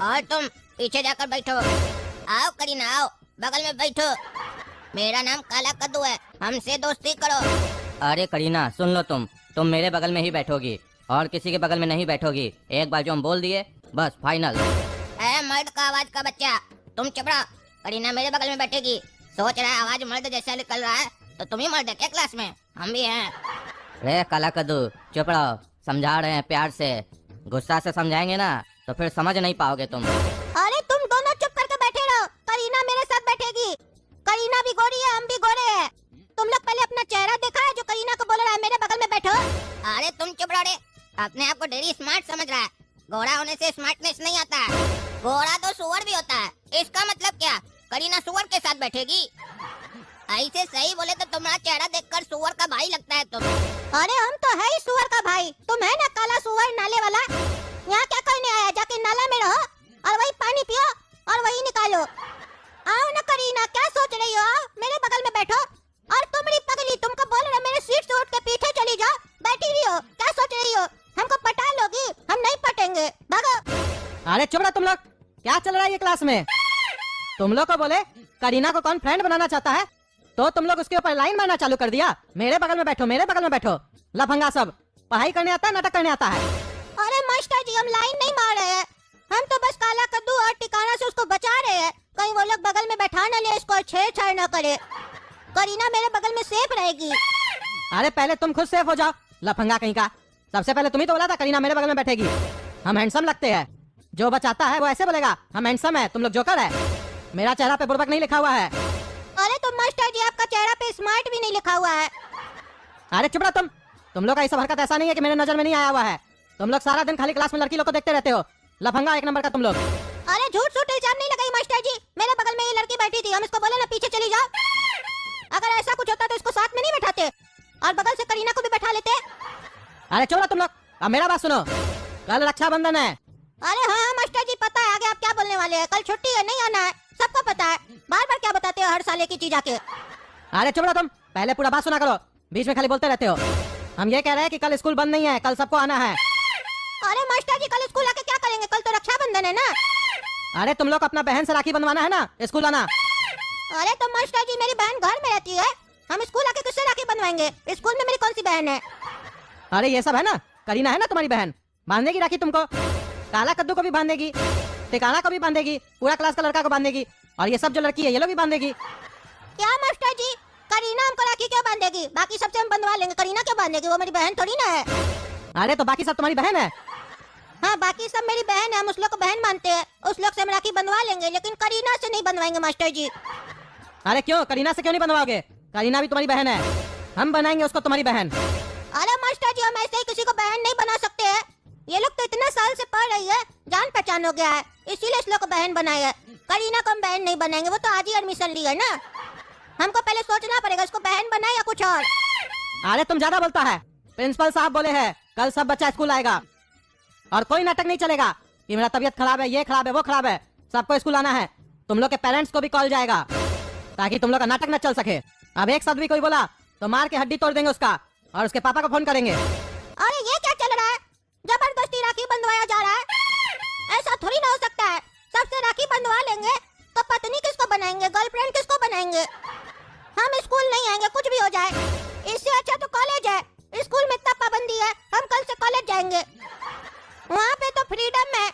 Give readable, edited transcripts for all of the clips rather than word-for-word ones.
और तुम पीछे जाकर बैठो। आओ करीना आओ, बगल में बैठो। मेरा नाम काला कद्दू है, हमसे दोस्ती करो। अरे करीना सुन लो, तुम मेरे बगल में ही बैठोगी और किसी के बगल में नहीं बैठोगी। एक बार जो हम बोल दिए बस फाइनल। ए मर्द का आवाज का बच्चा, तुम चुप रहो। करीना मेरे बगल में बैठेगी। सोच रहा है आवाज मर्द जैसा निकल रहा है, तो तुम ही मर्द है क्या क्लास में? हम भी हैं। रे काला कद्दू चुप रहो, समझा रहे हैं प्यार से। गुस्सा से समझाएंगे ना तो फिर समझ नहीं पाओगे तुम। अरे तुम दोनों चुप करके बैठे रहो। करीना मेरे साथ बैठेगी। करीना भी गोरी है, हम भी गोरे हैं। तुम लोग पहले अपना चेहरा देखा है जो करीना को बोल रहा है मेरे बगल में बैठो? अरे तुम चुप रहो रे, अपने आप को डेरी स्मार्ट समझ रहा है। गोरा होने से स्मार्टनेस नहीं आता है। गोरा तो सुअर भी होता है। इसका मतलब क्या, करीना सुअर के साथ बैठेगी? ऐसे सही बोले तो तुम्हारा चेहरा देखकर सुअर का भाई लगता है तुम। अरे हम तो है ही सुअर का भाई। तुम है ना काला सुअर नाले वाला। यहाँ क्या करने आया? जाके नाला में रहो और वही पानी पियो और वही निकालो। आओ ना करीना, क्या सोच रही हो? आओ मेरे बगल में बैठो। और तुम री पगली, तुमको बोल रहे मेरे सीट से उठ के पीछे चली जाओ। बैठी रही हो, क्या सोच रही हो? हमको पटा लोगी? हम नहीं पटेंगे, भागो। अरे चुप रहो तुम लोग, क्या चल रहा है ये क्लास में? तुम लोग को बोले करीना को कौन फ्रेंड बनाना चाहता है, तो तुम लोग उसके ऊपर लाइन मारना चालू कर दिया। मेरे बगल में बैठो, मेरे बगल में बैठो। लफंगा सब, पढ़ाई करने आता है, नाटक करने आता है। अरे मास्टर जी, हम लाइन नहीं मार रहे हैं। हम तो बस काला कद्दू और टिकाना से उसको बचा रहे हैं, कहीं वो लोग बगल में बैठा न ले इसको और छेड़छाड़ न करे। करीना मेरे बगल में सेफ रहेगी। अरे पहले तुम खुद सेफ हो जाओ, लफंगा कहीं का। सबसे पहले तुम ही तो बोला था करीना मेरे बगल में बैठेगी। हम हैंडसम लगते हैं, जो बचाता है वो ऐसे बोलेगा हम हैंडसम है, तुम लोग जोकर है। मेरा चेहरा पे बुड़बक नहीं लिखा हुआ है। अरे तो मास्टर जी, आपका चेहरा पे स्मार्ट भी नहीं लिखा हुआ है। अरे चुप रहो तुम लोग का ये सब हरकत ऐसा नहीं है कि मेरे नजर में नहीं आया हुआ है। तुम लोग सारा दिन खाली क्लास में लड़की लोग को देखते रहते हो। लफंगा एक नंबर का तुम लोग। अरे झूठ सूट इल्जाम नहीं लगाई मास्टर जी। मेरे बगल में ये लड़की बैठी थी, हम इसको बोले ना पीछे चली जाओ। अगर ऐसा कुछ होता तो इसको साथ में नहीं बैठाते और बगल से करीना को भी बैठा लेते। अरे चुप रहो तुम लोग, अब मेरा बात सुनो। कल रक्षाबंधन है। अरे हाँ मास्टर जी, पता है। आगे आप क्या बोलने वाले हैं? कल छुट्टी है, नहीं आना है, सबको पता है। बार बार क्या बताते हो हर साल एक ही चीज आके। अरे चुप रहो तुम, पहले पूरा बात सुना करो, बीच में खाली बोलते रहते हो। हम ये कह रहे हैं कि कल स्कूल बंद नहीं है, कल सबको आना है। अरे मास्टर जी, कल स्कूल आके क्या करेंगे? कल तो रक्षाबंधन है ना। अरे तुम लोग अपना बहन से राखी बंधवाना है ना, स्कूल आना। अरे तो मास्टर जी, मेरी बहन घर में रहती है, हम स्कूल आके किससे राखी बंधवाएंगे? स्कूल में मेरी कौन सी बहन है? अरे ये सब है ना, करीना है ना तुम्हारी बहन, बांधेगी राखी तुमको। काला कद्दू को भी बांधेगी, टिकाना को भी बांधेगी, पूरा क्लास का लड़का को बांधेगी, और ये सब जो लड़की है ये लोग भी बांधेगी। क्या मास्टर जी, करीना हमको राखी क्यों बांधेगी? बाकी सबसे हम बंधवा लेंगे, करीना क्यों बांधेगी? वो मेरी बहन थोड़ी ना है। अरे तो बाकी सब तुम्हारी बहन है। हाँ, बाकी सब मेरी बहन है, हम उस लोग को बहन मानते हैं, उस लोग से हम राखी बंधवा लेंगे, लेकिन करीना से नहीं बंधवाएंगे मास्टर जी। अरे क्यों, करीना से क्यों नहीं बनवाओगे? करीना भी तुम्हारी बहन है, हम बनाएंगे उसको तुम्हारी बहन। अरे मास्टर जी, हम ऐसे ही किसी को बहन नहीं बना सकते हैं। ये लोग तो इतना साल से पढ़ रही है, जान पहचान हो गया है, इसीलिए इस लोग को बहन बनाए है। करीना को हम बहन नहीं बनाएंगे, वो तो आज ही एडमिशन ली है ना। हमको पहले सोचना पड़ेगा इसको बहन बनाए या कुछ और। अरे तुम ज्यादा बोलता है, प्रिंसिपल साहब बोले हैं कल सब बच्चा स्कूल आएगा और कोई नाटक नहीं चलेगा कि मेरा तबीयत खराब है, ये खराब है, वो खराब है। सबको स्कूल आना है। तुम लोग के पेरेंट्स को भी कॉल जाएगा ताकि तुम लोग का नाटक न चल सके। अब एक साथ भी कोई बोला तो मार के हड्डी तोड़ देंगे उसका, और उसके पापा को फोन करेंगे। अरे ये क्या चल रहा है? जबरदस्ती राखी बंधवाया जा रहा है? ऐसा थोड़ी ना हो सकता है। सबसे राखी बंधवा लेंगे तो पत्नी किसको बनाएंगे, गर्लफ्रेंड किसको बनाएंगे? हम स्कूल नहीं आएंगे, कुछ भी हो जाए। इससे अच्छा तो कॉलेज है, स्कूल में इतना पाबंदी है, हम कल से कॉलेज जाएंगे, वहाँ पे तो फ्रीडम है।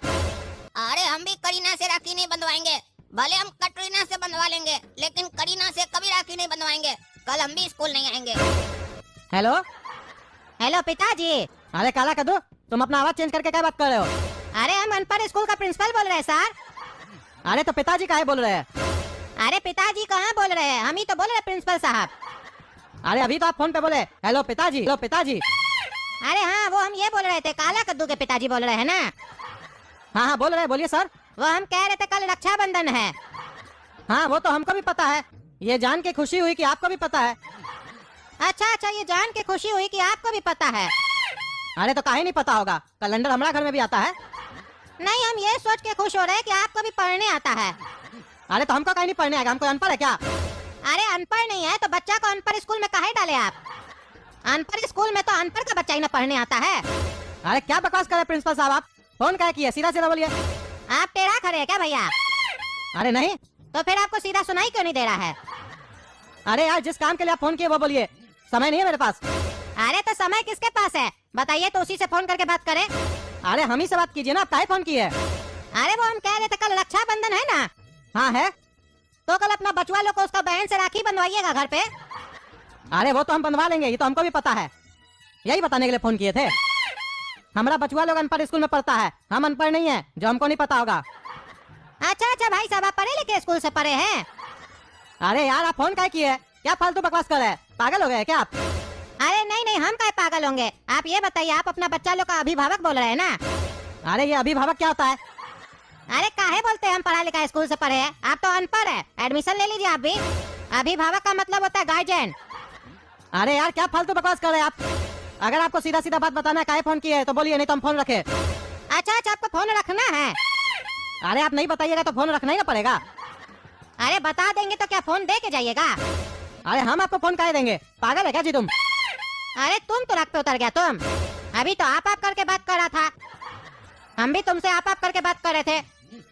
अरे हम भी करीना से राखी नहीं बंधवाएंगे, भले हम कटरीना से बंधवा लेंगे, लेकिन करीना से कभी राखी नहीं बंधवाएंगे। कल हम भी स्कूल नहीं आएंगे। हेलो हेलो पिताजी। अरे काला कद्दू, तुम अपना आवाज चेंज करके क्या बात कर रहे हो? अरे हम अनपढ़ स्कूल का प्रिंसिपल बोल रहे हैं सर। अरे तो पिताजी काहे बोल रहे हैं? अरे पिताजी कहाँ बोल रहे हैं, हम ही तो बोल रहे हैं प्रिंसिपल साहब। अरे अभी तो आप फोन पे बोले हेलो पिताजी, हेलो पिताजी। अरे हाँ, वो हम ये बोल रहे थे, काला कद्दू के पिताजी बोल रहे हैं ना। हाँ हाँ बोल रहे हैं, बोलिए सर। वो हम कह रहे थे कल रक्षाबंधन है। हाँ वो तो हमको भी पता है, ये जान के खुशी हुई कि आपको भी पता है। अच्छा अच्छा, ये जान के खुशी हुई कि आपको भी पता है। अरे तो काहे नहीं पता होगा, कैलेंडर हमारा घर में भी आता है। नहीं, हम ये सोच के खुश हो रहे हैं कि आपको भी पढ़ने आता है। अरे तो हमको काहे नहीं पढ़ने आएगा, हमको अनपढ़ है क्या? अरे अनपढ़ नहीं है तो बच्चा को अनपढ़ स्कूल में काहे डाले आप? अनपढ़ स्कूल में तो अनपढ़ का बच्चा ही ना पढ़ने आता है। अरे क्या बकवास कर रहे प्रिंसिपल साहब आप, फोन काहे किए, सीधा सीधा बोलिए। आप टेढ़ा खड़े हैं क्या भैया? अरे नहीं। तो फिर आपको सीधा सुनाई क्यों नहीं दे रहा है? अरे यार जिस काम के लिए आप फोन किए वो बोलिए, समय नहीं है मेरे पास। अरे तो समय किसके पास है बताइए, तो उसी से फोन करके बात करें। अरे हम ही से बात कीजिए ना, आप काहे फोन किए? अरे वो हम कह रहे थे कल रक्षाबंधन है ना, हाँ है। तो कल अपना बचवा लोग को उसका बहन से राखी बनवाइएगा घर पे। अरे वो तो हम बनवा लेंगे, ये तो हमको भी पता है, यही बताने के लिए फोन किए थे। हमारा बचवा लोग अनपढ़ स्कूल में पढ़ता है, हम अनपढ़ नहीं है जो हमको नहीं पता होगा। अच्छा अच्छा भाई साहब, आप पढ़े लिखे स्कूल से पढ़े हैं? अरे यार आप फोन काहे किए? क्या फालतू बकवास कर रहे हैं? पागल हो गए क्या आप? अरे नहीं नहीं, हम काहे पागल होंगे। आप ये बताइए, आप अपना बच्चा लोग का अभिभावक बोल रहे हैं ना? अरे ये अभिभावक क्या होता है? अरे काहे बोलते हैं हम पढ़ा लिखा स्कूल से पढ़े हैं, आप तो अनपढ़ है, एडमिशन ले लीजिए आप भी। अभिभावक का मतलब होता है गार्जियन। अरे यार क्या फालतू बकवास कर रहे हैं आप? अगर आपको सीधा सीधा बात बताना है काहे फोन किए है तो बोलिए, नहीं तो हम फोन रखे। अच्छा अच्छा, आपको फोन रखना है? अरे आप नहीं बताइएगा तो फोन रखना ही ना पड़ेगा। अरे बता देंगे तो क्या फोन दे के जाइएगा? अरे हम आपको फोन काहे देंगे, पागल है क्या जी तुम? अरे तुम तो रख पे उतर गया तुम, अभी तो आप करके बात कर रहा था। हम भी तुमसे आप करके बात कर रहे थे,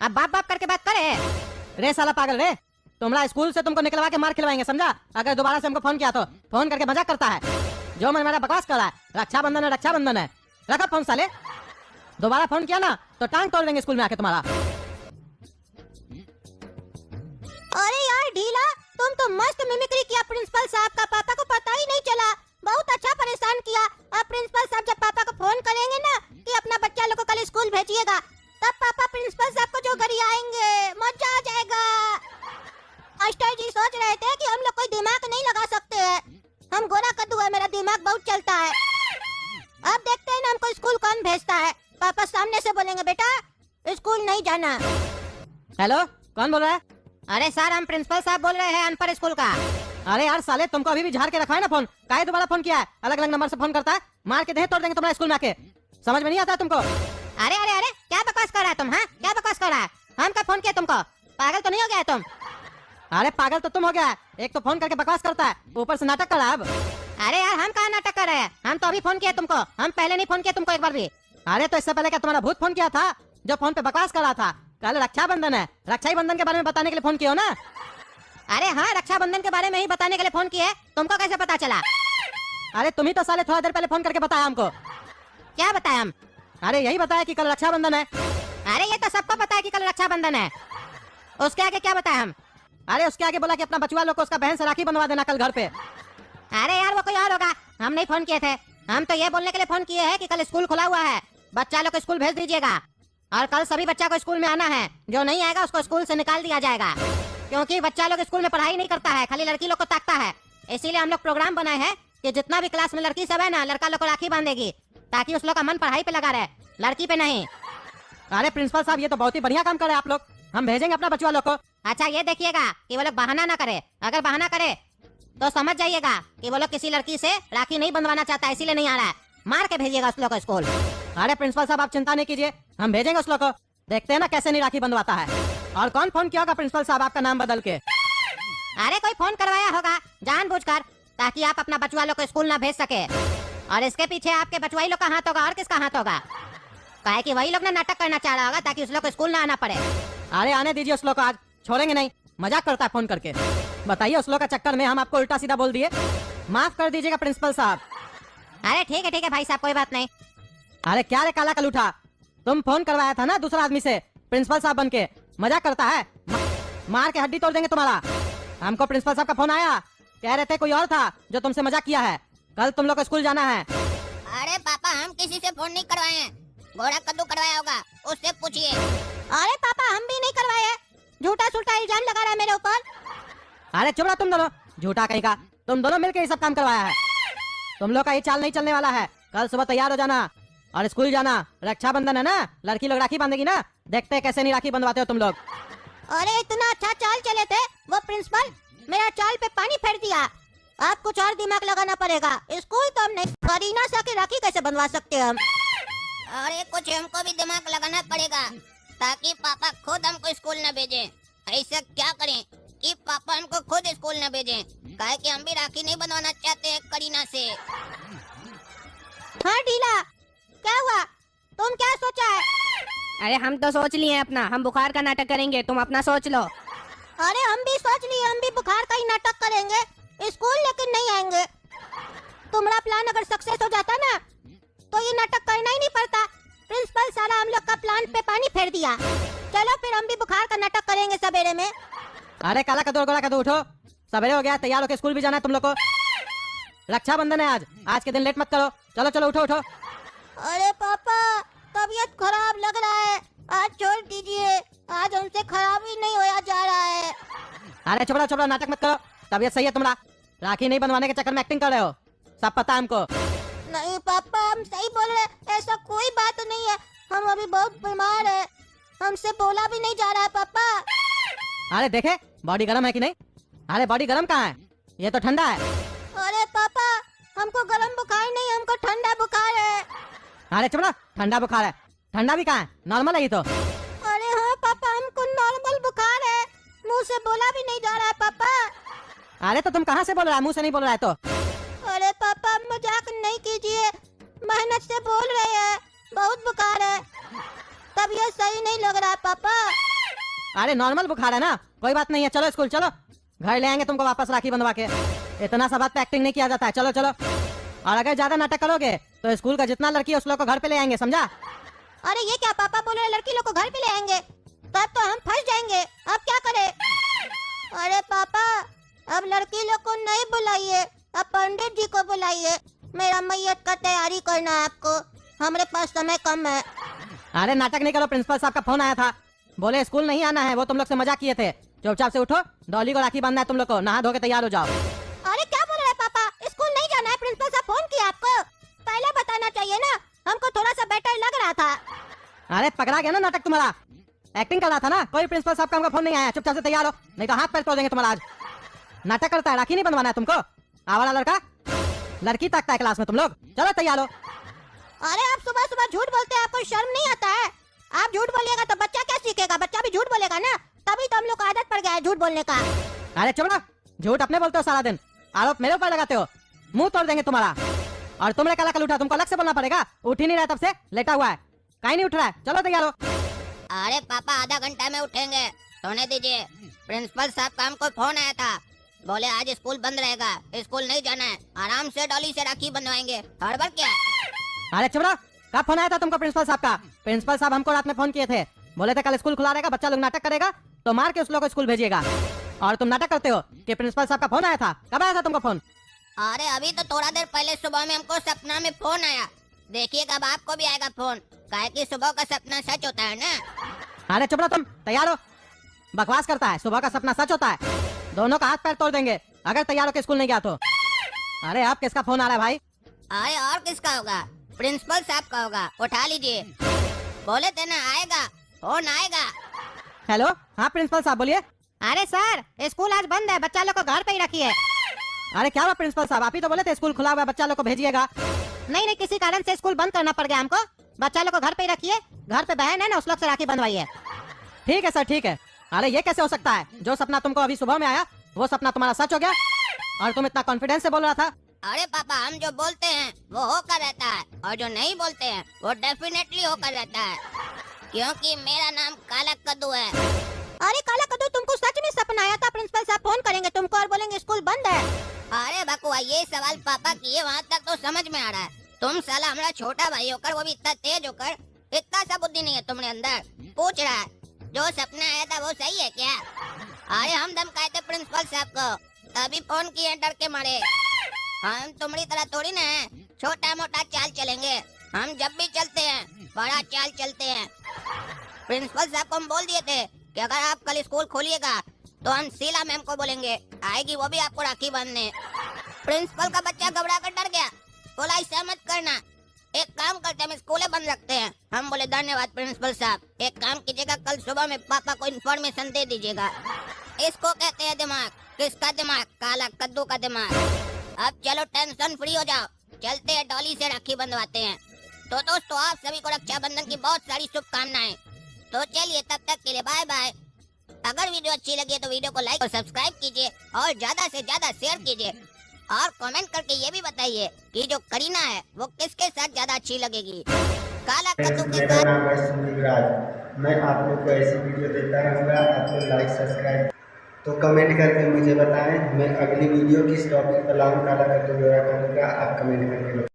अब बाप बाप करके बात करे। रे साला पागल रे, तुम्हारा स्कूल से तुमको निकलवा के मार खिलवाएंगे समझा? अगर दोबारा से हमको फोन किया तो फोन करके मजाक करता है, जो मन मेरा बकवास कर रहा है। रक्षाबंधन है रक्षाबंधन है, रखो फोन साले। दोबारा फोन किया ना तो टांग तोड़ देंगे स्कूल में आके तुम्हारा। अरे यार ढीला, तुम तो मस्त मिमिक्री किया प्रिंसिपल साहब का, पापा को पता ही नहीं चला। बहुत अच्छा परेशान किया। अब प्रिंसिपल साहब जब पापा को फोन करेंगे ना कि अपना बच्चा लोग को कल स्कूल भेजिएगा, तब पापा प्रिंसिपल साहब को जो घर आएंगे, मजा आ जाएगा। मास्टर जी सोच रहे थे कि हम लोग कोई दिमाग नहीं लगा सकते हैं, हम गोरा कद्दू है, मेरा दिमाग बहुत चलता है। अब देखते हैं ना हमको स्कूल कौन भेजता है। पापा सामने से बोलेंगे बेटा स्कूल नहीं जाना। हेलो कौन बोल रहा है? अरे सर हम प्रिंसिपल साहब बोल रहे हैं अनपढ़ स्कूल का। अरे यार साले तुमको अभी भी झाड़ के रखा है ना फोन, काहे दोबारा फोन किया है? अलग अलग नंबर से फोन करता है, मार के देह तोड़ देंगे तुम्हारा स्कूल में आके। समझ में नहीं आता तुमको? अरे अरे अरे क्या बकवास कर रहा है तुम? हाँ क्या बकवास कर रहा है? हम कब फोन किया तुमको? पागल तो नहीं हो गया है तुम? अरे पागल तो तुम हो गया है, एक तो फोन करके बकवास करता है, ऊपर से नाटक कर रहा है अब। अरे यार हम कहाँ नाटक कर रहे हैं, हम तो अभी फोन किया तुमको, हम पहले नहीं फोन किया तुमको एक बार भी। अरे तो इससे पहले क्या तुम्हारा भूत फोन किया था जो फोन पे बकवास कर रहा था? कल रक्षाबंधन है, रक्षाबंधन के बारे में बताने के लिए फोन किया हो ना? अरे हाँ रक्षाबंधन के बारे में ही बताने के लिए फोन किया है, तुमको कैसे पता चला? अरे तुम ही तो साले थोड़ा देर पहले फोन करके बताया हमको। क्या बताया हम? अरे यही बताया कि कल रक्षाबंधन है। अरे ये तो सबको पता है कि कल रक्षाबंधन है, उसके आगे क्या बताया हम? अरे उसके आगे बोला कि अपना बचवा लोग को उसका बहन से राखी बनवा देना कल घर पे। अरे यार वो कोई और होगा, हम नहीं फोन किए थे। हम तो ये बोलने के लिए फोन किए हैं कि कल स्कूल खुला हुआ है, बच्चा लोग को स्कूल भेज दीजिएगा, और कल सभी बच्चा को स्कूल में आना है, जो नहीं आएगा उसको स्कूल से निकाल दिया जाएगा। क्योंकि बच्चा लोग स्कूल में पढ़ाई नहीं करता है, खाली लड़की लोग को ताकता है। इसीलिए हम लोग प्रोग्राम बनाए हैं कि जितना भी क्लास में लड़की सब है ना, लड़का लोग को राखी बांधेगी, ताकि उस लोग का मन पढ़ाई पे लगा रहे, लड़की पे नहीं। अरे प्रिंसिपल साहब ये तो बहुत ही बढ़िया काम कर रहे हैं आप लोग, हम भेजेंगे अपना बचवा लोग को। अच्छा ये देखिएगा कि वो लोग बहाना ना करे, अगर बहाना करे तो समझ जाइएगा कि वो लोग किसी लड़की से राखी नहीं बंधवाना चाहता, इसीलिए नहीं आ रहा है। मार के भेजिएगा उस लोग को स्कूल। अरे प्रिंसिपल साहब आप चिंता नहीं कीजिए, हम भेजेंगे उस लोग को, देखते हैं ना कैसे नहीं राखी बंधवाता है। और कौन फोन किया होगा प्रिंसिपल साहब आपका नाम बदल के? अरे कोई फोन करवाया होगा जानबूझकर, ताकि आप अपना बचवा लोग को स्कूल ना भेज सके। और इसके पीछे आपके बचवाई लोग का हाथ होगा, और किसका हाथ होगा? काहे कि वही लोग ना नाटक करना चाह रहा होगा ताकि उस लोग को स्कूल ना आना पड़े। अरे आने दीजिए उस लोग को, आज छोड़ेंगे नहीं, मजाक करता है फोन करके। बताइए उस लोग का चक्कर में हम आपको उल्टा सीधा बोल दिए, माफ कर दीजिएगा प्रिंसिपल साहब। अरे ठीक है भाई साहब, कोई बात नहीं। अरे क्या रे काला कलूठा, तुम फोन करवाया था ना दूसरा आदमी से प्रिंसिपल साहब बन के, मजाक करता है, मार के हड्डी तोड़ देंगे तुम्हारा। हमको प्रिंसिपल साहब का फोन आया, कह रहे थे कोई और था जो तुमसे मजाक किया है, कल तुम लोग को स्कूल जाना है। अरे पापा हम किसी से फोन नहीं करवाए हैं, घोड़ा कद्दू करवाया होगा, उससे पूछिए। अरे पापा हम भी नहीं करवाए, झूठा सुल्टा इल्जाम लगा रहा है मेरे ऊपर। अरे चुप रहो तुम दोनों, झूठा कहीं का, तुम दोनों मिलकर ये सब काम करवाया है। तुम लोग का ये चाल नहीं चलने वाला है, कल सुबह तैयार हो जाना और स्कूल जाना। रक्षाबंधन है ना, लड़की लोग राखी बांधेगी ना, देखते हैं कैसे नहीं राखी बंधवाते हो तुम लोग। अरे इतना अच्छा चाल चले थे, वो प्रिंसिपल मेरा चाल पे पानी फेर दिया। आप कुछ और दिमाग लगाना पड़ेगा, स्कूल तो हम नहीं, करीना सा की राखी कैसे बनवा सकते हम? अरे कुछ हमको भी दिमाग लगाना पड़ेगा, ताकि पापा खुद हमको स्कूल न भेजें। ऐसा क्या करें कि पापा हमको खुद स्कूल न भेजें, काहे कि हम भी राखी नहीं बनवाना चाहते हैं करीना से। हाँ ढीला, क्या हुआ? तुम क्या सोचा है? अरे हम तो सोच लिए अपना, हम बुखार का नाटक करेंगे, तुम अपना सोच लो। अरे हम भी सोच लिए, हम भी बुखार का ही नाटक करेंगे स्कूल, लेकिन नहीं आएंगे। तुम्हारा प्लान अगर सक्सेस हो जाता ना तो ये नाटक करना ही नहीं पड़ता। प्रिंसिपल सारा हम लोग का प्लान पे पानी फेर दिया। चलो फिर हम भी बुखार का नाटक करेंगे सवेरे में। अरे काला कदू और गोला कदू उठो, सवेरे हो गया, तैयार होके स्कूल भी जाना है तुम लोग को। रक्षाबंधन है आज, आज के दिन लेट मत करो। चलो चलो उठो उठो। अरे पापा तबीयत खराब लग रहा है, आज छोड़ दीजिए, आज हमसे खराब ही नहीं होया जा रहा है। अरे चुप रहो नाटक मत करो, तबीयत सही है तुम्हारा। राखी नहीं बनवाने के चक्कर में एक्टिंग कर रहे हो, सब पता है हमको। नहीं पापा हम सही बोल रहे, ऐसा कोई बात नहीं है, हम अभी बहुत बीमार है, हमसे बोला भी नहीं जा रहा है पापा। अरे देखे बॉडी गर्म है कि नहीं? अरे बॉडी गर्म कहाँ है, ये तो ठंडा है। अरे पापा हमको गरम बुखार नहीं, हमको ठंडा बुखार है। अरे चुप रहो, ठंडा बुखार है, ठंडा भी कहाँ है, नॉर्मल है ये तो। अरे हाँ पापा हमको नॉर्मल बुखार है, मुंह से बोला भी नहीं जा रहा है पापा। अरे तो तुम कहाँ से बोल रहा है, मुंह से नहीं बोल रहा है तो। अरे पापा मजाक नहीं कीजिए, मेहनत से बोल रहे हैं, बहुत बुखार है, तबीयत सही नहीं लग रहा है पापा। अरे नॉर्मल बुखार है ना, कोई बात नहीं है, चलो स्कूल चलो, घर ले आएंगे तुमको वापस राखी बंधवा के। इतना सब बात पे एक्टिंग नहीं किया जाता है, चलो चलो। और अगर ज्यादा नाटक करोगे तो स्कूल का जितना लड़की है उस लोग को घर पे ले आएंगे, समझा? अरे ये क्या पापा बोल रहे हैं, लड़की लोग को घर पे ले आएंगे, तब तो हम फंस जाएंगे, अब क्या करें? अरे पापा अब लड़की लोग को नहीं बुलाइए, अब पंडित जी को बुलाइए, मेरा मैयत का तैयारी करना है आपको, हमारे पास समय कम है। अरे नाटक नहीं करो, प्रिंसिपल साहब का फोन आया था, बोले स्कूल नहीं आना है, वो तुम लोग से मजाक किए थे। चुपचाप से उठो, डॉली को राखी बांधना है तुम लोग को, नहा धो के तैयार हो जाओ। अरे क्या बोल रहे हैं पापा, स्कूल नहीं जाना है? प्रिंसिपल साहब फोन किया आपको, पहले बताना चाहिए ना, हमको थोड़ा सा बेटर लग रहा था। अरे पकड़ा गया ना नाटक तुम्हारा, एक्टिंग कर रहा था ना। कोई प्रिंसिपल साहब का हमका फोन नहीं आया, चुपचाप से तैयार हो, नहीं तो हाथ पैर तोड़ देंगे तुम्हारा। आज नाटक करता है, राखी नहीं बनवाना है तुमको, आवारा लड़का, लड़की ताकता है क्लास में तुम लोग। चलो तैयार हो। अरे आप सुबह सुबह झूठ बोलते हैं, आपको शर्म नहीं आता है? आप झूठ बोलिएगा तो बच्चा क्या सीखेगा, बच्चा भी झूठ बोलेगा ना, तभी तो हम लोग को आदत पड़ गया है झूठ बोलने का। अरे चुप रहो, झूठ अपने बोलते हो सारा दिन, आरोप मेरे ऊपर लगाते हो, मुंह तोड़ देंगे तुम्हारा। और तुमने काला कल उठा, तुमको अलग से बोलना पड़ेगा, उठ ही नहीं रहा तब से, लेटा हुआ है, कहीं नहीं उठ रहा है। चलो तैयार हो। अरे पापा आधा घंटा में उठेंगे, सोने दीजिए। प्रिंसिपल साहब का हमको फोन आया था, बोले आज स्कूल बंद रहेगा, स्कूल नहीं जाना है, आराम से डॉली से राखी बनवाएंगे। हड़बड़ क्या है? अरे चुप रहो, कब फोन आया था तुमको प्रिंसिपल साहब का? प्रिंसिपल साहब हमको रात में फोन किए थे, बोले थे कल स्कूल खुला रहेगा, बच्चा लोग नाटक करेगा तो मार के उस लोग को स्कूल भेजिएगा। और तुम नाटक करते हो कि प्रिंसिपल साहब का फोन आया था। कब आया था तुमको फोन? अरे अभी तो थोड़ा देर पहले सुबह में हमको सपना में फोन आया, देखिएगा अब आपको भी आएगा फोन, काहे कि सुबह का सपना सच होता है ना। अरे चुप रहो तुम, तैयार हो। बकवास करता है, सुबह का सपना सच होता है, दोनों का हाथ पैर तोड़ देंगे अगर तैयार होकर स्कूल नहीं गया तो। अरे आप किसका फोन आ रहा है भाई? अरे और किसका होगा, प्रिंसिपल साहब का होगा, उठा लीजिए। बोले थे ना आएगा, फोन आएगा। हेलो, हाँ प्रिंसिपल साहब बोलिए। अरे सर स्कूल आज बंद है, बच्चा लोग को घर पे ही रखिए। अरे क्या हुआ प्रिंसिपल साहब, आप ही तो बोले थे स्कूल खुला हुआ है, बच्चा लोग को भेजिएगा। नहीं किसी कारण से स्कूल बंद करना पड़ गया हमको, बच्चा लोग को घर पे ही रखिए, घर पे बहन है ना उस लोग से राखी बंधवाइए। ठीक है सर ठीक है। अरे ये कैसे हो सकता है, जो सपना तुमको अभी सुबह में आया वो सपना तुम्हारा सच हो गया, और तुम इतना कॉन्फिडेंस से बोल रहा था। अरे पापा हम जो बोलते हैं वो होकर रहता है, और जो नहीं बोलते हैं वो डेफिनेटली होकर रहता है, क्योंकि मेरा नाम काला कद्दू है। अरे काला कद्दू तुमको सच में सपना आया था, प्रिंसिपल साहब फोन करेंगे तुमको और बोलेंगे स्कूल बंद है? अरे बकुआ ये सवाल पापा किए वहाँ तक तो समझ में आ रहा है, तुम साला हमारा छोटा भाई होकर, वो भी इतना तेज होकर, इतना सा बुद्धि नहीं है तुम्हारे अंदर। पूछ रहा है जो सपना आया था वो सही है क्या? अरे हम धमकाए थे प्रिंसिपल साहब को, तभी फोन किए डर के मारे। हम तुम्हारी तरह थोड़ी ना है, छोटा मोटा चाल चलेंगे, हम जब भी चलते हैं बड़ा चाल चलते हैं। प्रिंसिपल साहब को हम बोल दिए थे कि अगर आप कल स्कूल खोलिएगा तो हम शीला मैम को बोलेंगे, आएगी वो भी आपको राखी बांधने। प्रिंसिपल का बच्चा घबरा कर डर गया, बोला ऐसा मत करना, एक काम करते हैं हम स्कूलें बंद रखते हैं। हम बोले धन्यवाद प्रिंसिपल साहब, एक काम कीजिएगा कल सुबह में पापा को इन्फॉर्मेशन दे दीजिएगा। इसको कहते हैं दिमाग। किसका दिमाग? काला कद्दू का दिमाग। अब चलो टेंशन फ्री हो जाओ, चलते हैं डॉली से राखी बंधवाते हैं। तो दोस्तों आप सभी को रक्षाबंधन की बहुत सारी शुभकामनाएं। तो चलिए तब तक के लिए बाय बाय। अगर वीडियो अच्छी लगी तो वीडियो को लाइक और सब्सक्राइब कीजिए, और ज्यादा से ज्यादा शेयर कीजिए, और कमेंट करके ये भी बताइए कि जो करीना है वो किसके साथ ज्यादा अच्छी लगेगी। काला कद्दू के मेरा साथ। नाम है सुनील राज। मैं आप लोग को ऐसी वीडियो देता रहूँगा। आप लोग लाइक सब्सक्राइब तो कमेंट करके मुझे बताएं मैं अगली वीडियो किस टॉपिक पर लाऊं। काला कद्दू गोरा करूँगा, आप कमेंट करके